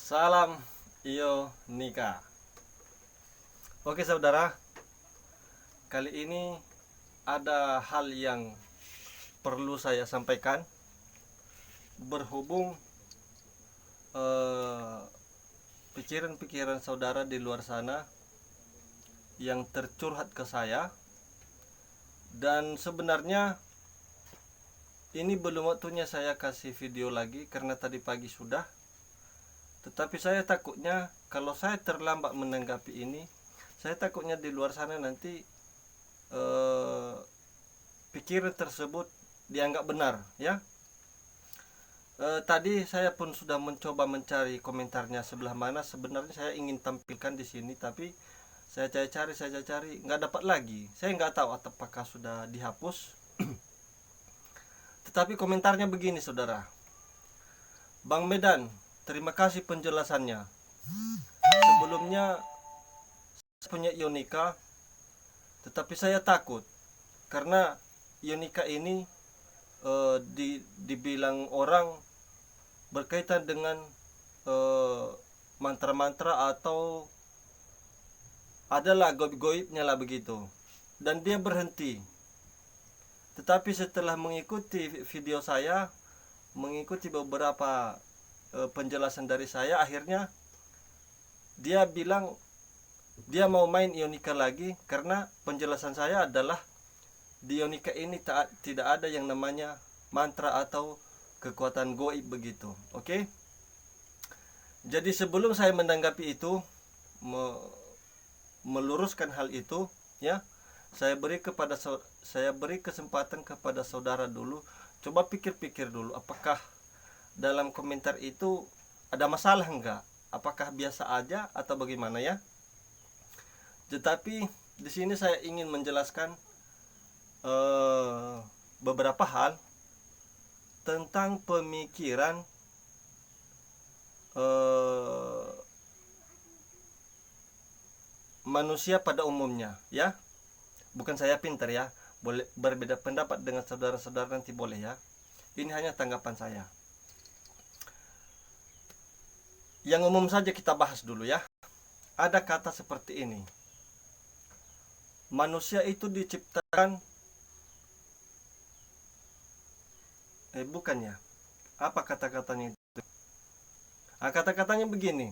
Salam iyo Nika. Oke saudara, kali ini ada hal yang perlu saya sampaikan berhubung pikiran-pikiran saudara di luar sana yang tercurhat ke saya. Dan sebenarnya ini belum waktunya saya kasih video lagi karena tadi pagi sudah. Tetapi saya takutnya kalau saya terlambat menanggapi ini, saya takutnya di luar sana nanti pikiran tersebut dianggap benar, ya. Tadi saya pun sudah mencoba mencari komentarnya sebelah mana sebenarnya saya ingin tampilkan di sini, tapi saya cari, nggak dapat lagi. Saya nggak tahu apakah sudah dihapus. Tetapi komentarnya begini, saudara. Bang Medan, terima kasih penjelasannya. Sebelumnya saya punya Ionika, tetapi saya takut karena Ionika ini dibilang orang berkaitan dengan mantra-mantra atau adalah goib-goibnya lah begitu. Dan dia berhenti. Tetapi setelah mengikuti video saya, mengikuti beberapa penjelasan dari saya, akhirnya dia bilang dia mau main Ionika lagi karena penjelasan saya adalah di Ionika ini tidak ada yang namanya mantra atau kekuatan goib begitu. Oke? Jadi sebelum saya menanggapi itu, meluruskan hal itu, ya, saya beri kesempatan kepada saudara dulu. Coba pikir-pikir dulu apakah dalam komentar itu ada masalah enggak? Apakah biasa aja atau bagaimana, ya? Tetapi di sini saya ingin menjelaskan beberapa hal tentang pemikiran manusia pada umumnya, ya. Bukan saya pintar, ya. Boleh berbeda pendapat dengan saudara-saudara nanti boleh, ya. Ini hanya tanggapan saya. Yang umum saja kita bahas dulu, ya. Ada kata seperti ini. Manusia itu diciptakan bukannya. Apa kata-katanya itu? Kata-katanya begini.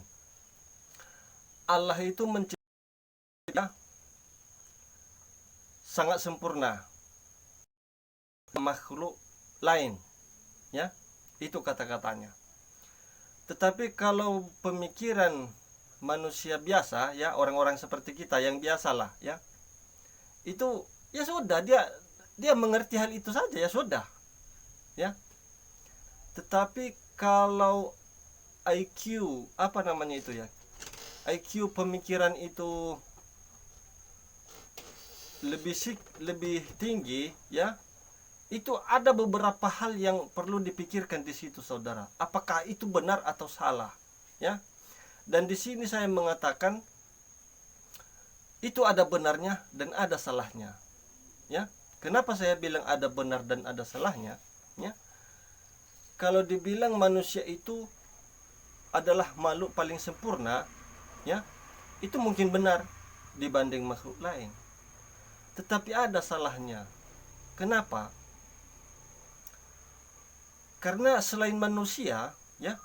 Allah itu menciptakan sangat sempurna makhluk lain, ya. Itu kata-katanya. Tetapi kalau pemikiran manusia biasa, ya, orang-orang seperti kita yang biasalah, ya, itu ya sudah, dia mengerti hal itu saja, ya sudah, ya. Tetapi kalau IQ, apa namanya itu, ya, IQ pemikiran itu lebih tinggi, ya, itu ada beberapa hal yang perlu dipikirkan di situ, saudara. Apakah itu benar atau salah, ya? Dan di sini saya mengatakan itu ada benarnya dan ada salahnya, ya. Kenapa saya bilang ada benar dan ada salahnya, ya? Kalau dibilang manusia itu adalah makhluk paling sempurna, ya, itu mungkin benar dibanding makhluk lain. Tetapi ada salahnya. Kenapa? Karena selain manusia, ya,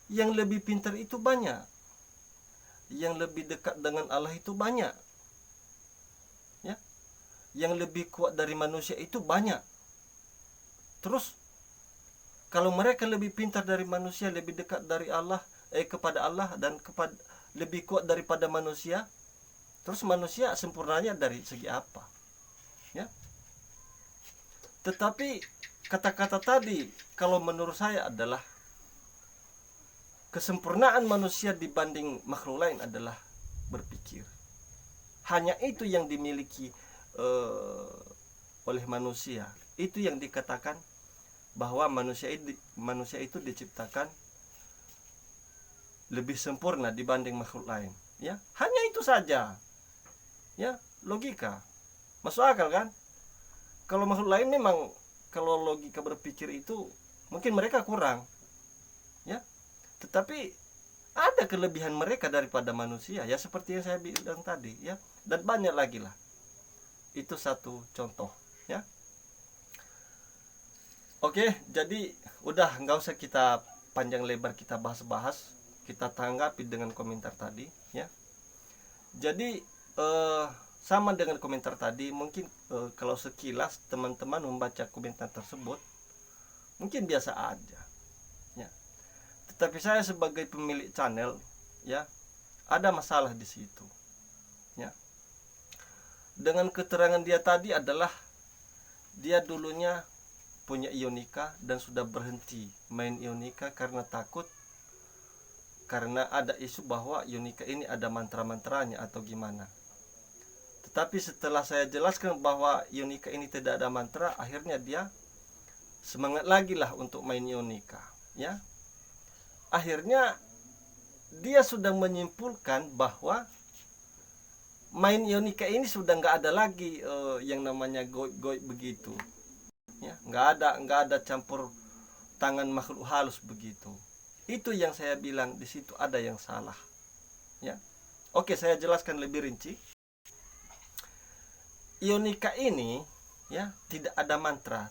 yang lebih pintar itu banyak. Yang lebih dekat dengan Allah itu banyak. Ya. Yang lebih kuat dari manusia itu banyak. Terus kalau mereka lebih pintar dari manusia, lebih dekat dari Allah, kepada Allah dan lebih kuat daripada manusia, terus manusia sempurnanya dari segi apa, ya? Tetapi kata-kata tadi kalau menurut saya adalah kesempurnaan manusia dibanding makhluk lain adalah berpikir. Hanya itu yang dimiliki oleh manusia. Itu yang dikatakan bahwa manusia itu diciptakan lebih sempurna dibanding makhluk lain, ya. Hanya itu saja, ya, logika masuk akal kan? Kalau makhluk lain memang kalau logika berpikir itu mungkin mereka kurang, ya. Tetapi ada kelebihan mereka daripada manusia, ya seperti yang saya bilang tadi, ya. Dan banyak lagi lah. Itu satu contoh, ya. Oke, jadi udah, nggak usah kita panjang lebar kita bahas-bahas, kita tanggapi dengan komentar tadi, ya. Jadi sama dengan komentar tadi, mungkin kalau sekilas teman-teman membaca komentar tersebut mungkin biasa aja, ya. Tetapi saya sebagai pemilik channel, ya, ada masalah di situ, ya. Dengan keterangan dia tadi adalah dia dulunya punya ionika dan sudah berhenti main ionika karena takut, karena ada isu bahwa ionika ini ada mantra-mantranya atau gimana. Tetapi setelah saya jelaskan bahwa ionika ini tidak ada mantra, akhirnya dia semangat lagi lah untuk main ionika, ya. Akhirnya dia sudah menyimpulkan bahwa main ionika ini sudah nggak ada lagi yang namanya goib-goib begitu, ya. Nggak ada campur tangan makhluk halus begitu. Itu yang saya bilang, di situ ada yang salah, ya. Oke, saya jelaskan lebih rinci. Ionika ini, ya, tidak ada mantra,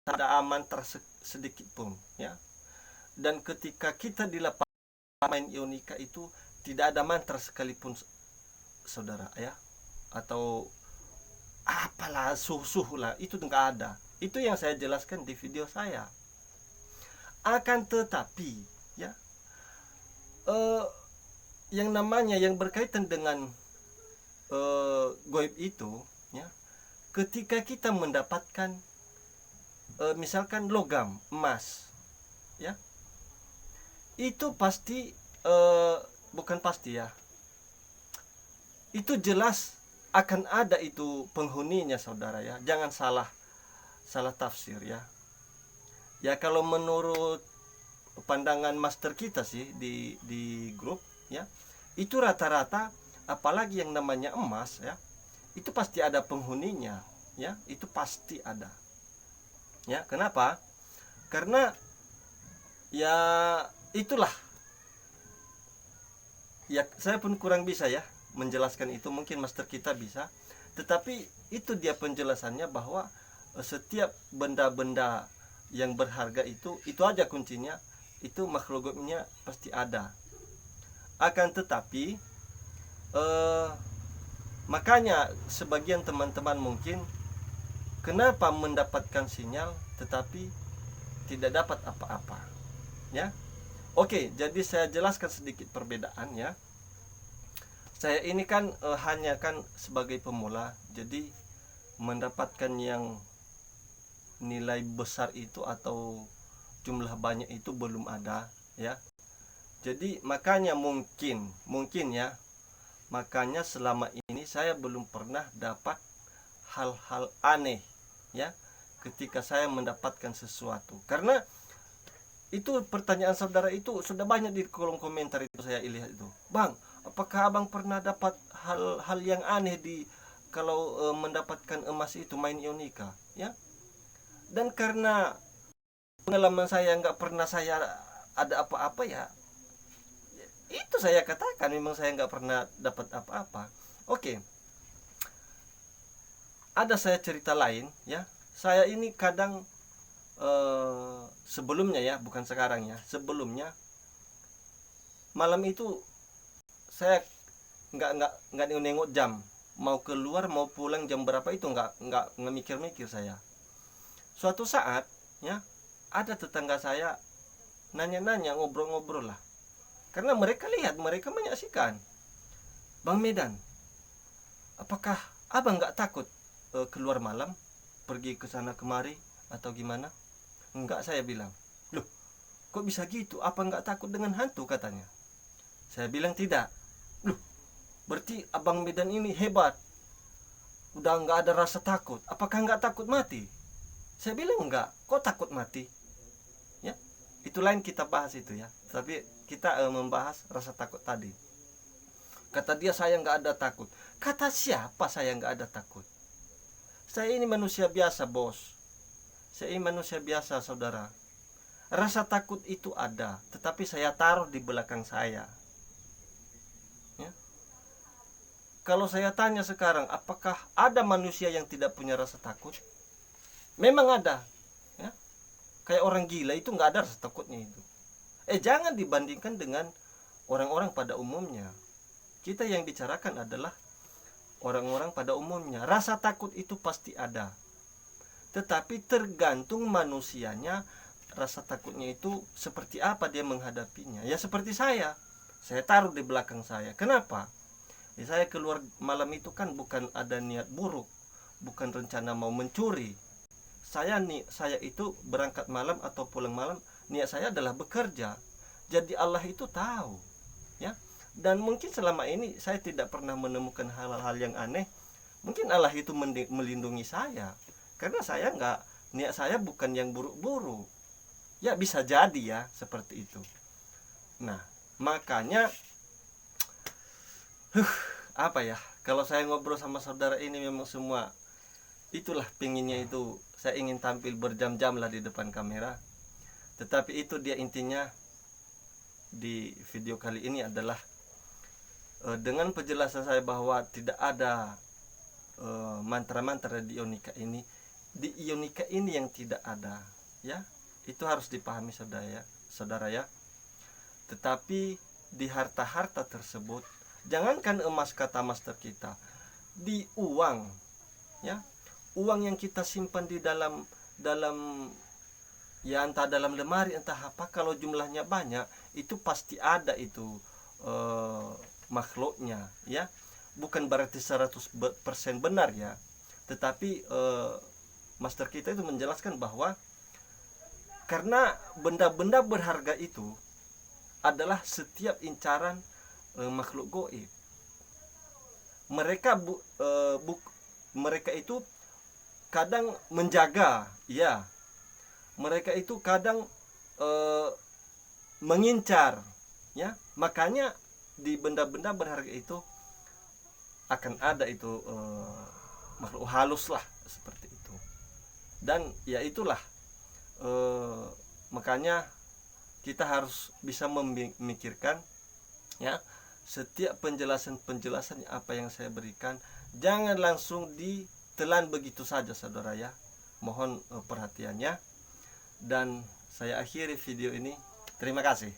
tidak ada mantra sedikit pun, ya. Dan ketika kita di lapangan main ionika itu tidak ada mantra sekalipun, saudara, ya. Atau apalah, suhu lah, itu nggak ada. Itu yang saya jelaskan di video saya. Akan tetapi, ya, yang namanya yang berkaitan dengan goib itu, ya, ketika kita mendapatkan misalkan logam emas, ya, itu pasti bukan pasti, ya, itu jelas akan ada itu penghuninya, saudara, ya. Jangan salah tafsir, ya. Ya, kalau menurut pandangan master kita sih di grup, ya, itu rata-rata apalagi yang namanya emas, ya, itu pasti ada penghuninya, ya. Itu pasti ada, ya. Kenapa? Karena ya itulah, ya, saya pun kurang bisa, ya, menjelaskan itu. Mungkin master kita bisa, tetapi itu dia penjelasannya bahwa setiap benda-benda yang berharga itu aja kuncinya, itu makhluk goibnya pasti ada. Akan tetapi makanya sebagian teman-teman mungkin kenapa mendapatkan sinyal tetapi tidak dapat apa-apa, ya. Oke, jadi saya jelaskan sedikit perbedaan, ya. Saya ini kan hanya kan sebagai pemula, jadi mendapatkan yang nilai besar itu atau jumlah banyak itu belum ada, ya. Jadi makanya mungkin ya, makanya selama ini saya belum pernah dapat hal-hal aneh, ya, ketika saya mendapatkan sesuatu. Karena itu pertanyaan saudara itu sudah banyak di kolom komentar itu, saya lihat itu. Bang, apakah abang pernah dapat hal-hal yang aneh di kalau mendapatkan emas itu main ionika, ya? Dan karena pengalaman saya nggak pernah saya ada apa-apa, ya, itu saya katakan memang saya nggak pernah dapat apa-apa. Oke, ada saya cerita lain, ya. Saya ini kadang sebelumnya, ya, bukan sekarang, ya, sebelumnya malam itu saya nggak nengok jam, mau keluar mau pulang jam berapa itu nggak mikir-mikir saya. Suatu saat, ya, ada tetangga saya nanya-nanya, ngobrol-ngobrol lah, karena mereka lihat, mereka menyaksikan. Bang Medan, apakah abang nggak takut keluar malam, pergi ke sana kemari atau gimana? Enggak, saya bilang. Loh, kok bisa gitu? Apa nggak takut dengan hantu, katanya? Saya bilang tidak. Loh, berarti abang Medan ini hebat, udah nggak ada rasa takut. Apakah nggak takut mati? Saya bilang enggak. Kok takut mati? Ya, itu lain kita bahas itu, ya. Tapi kita membahas rasa takut tadi. Kata dia, saya nggak ada takut. Kata siapa saya nggak ada takut? Saya ini manusia biasa, bos. Saya ini manusia biasa, saudara. Rasa takut itu ada, tetapi saya taruh di belakang saya. Ya. Kalau saya tanya sekarang, apakah ada manusia yang tidak punya rasa takut? Memang ada. Ya. Kayak orang gila itu nggak ada rasa takutnya itu. Jangan dibandingkan dengan orang-orang pada umumnya. Kita yang bicarakan adalah orang-orang pada umumnya. Rasa takut itu pasti ada, tetapi tergantung manusianya. Rasa takutnya itu seperti apa dia menghadapinya. Ya seperti saya taruh di belakang saya. Kenapa? Saya keluar malam itu kan bukan ada niat buruk, bukan rencana mau mencuri. Saya itu berangkat malam atau pulang malam, niat saya adalah bekerja. Jadi Allah itu tahu, ya. Dan mungkin selama ini saya tidak pernah menemukan hal-hal yang aneh. Mungkin Allah itu melindungi saya, karena saya niat saya bukan yang buruk-buruk. Ya bisa jadi ya seperti itu. Nah makanya apa ya, kalau saya ngobrol sama saudara ini memang semua itulah pinginnya itu. Saya ingin tampil berjam-jam lah di depan kamera. Tetapi itu dia intinya di video kali ini adalah dengan penjelasan saya bahwa tidak ada mantra-mantra di Ionika ini. Di Ionika ini yang tidak ada, ya. Itu harus dipahami saudara ya. Tetapi di harta-harta tersebut, jangankan emas kata master kita, di uang, ya, uang yang kita simpan di dalam ya entah dalam lemari entah apa, kalau jumlahnya banyak itu pasti ada itu makhluknya, ya. Bukan berarti 100% benar ya, tetapi master kita itu menjelaskan bahwa karena benda-benda berharga itu adalah setiap incaran makhluk goib. Mereka itu kadang menjaga, ya. Mereka itu kadang mengincar, ya. Makanya di benda-benda berharga itu akan ada itu makhluk halus lah seperti itu. Dan ya itulah makanya kita harus bisa memikirkan, ya, setiap penjelasan apa yang saya berikan jangan langsung ditelan begitu saja saudara ya. Mohon perhatiannya, dan saya akhiri video ini. Terima kasih.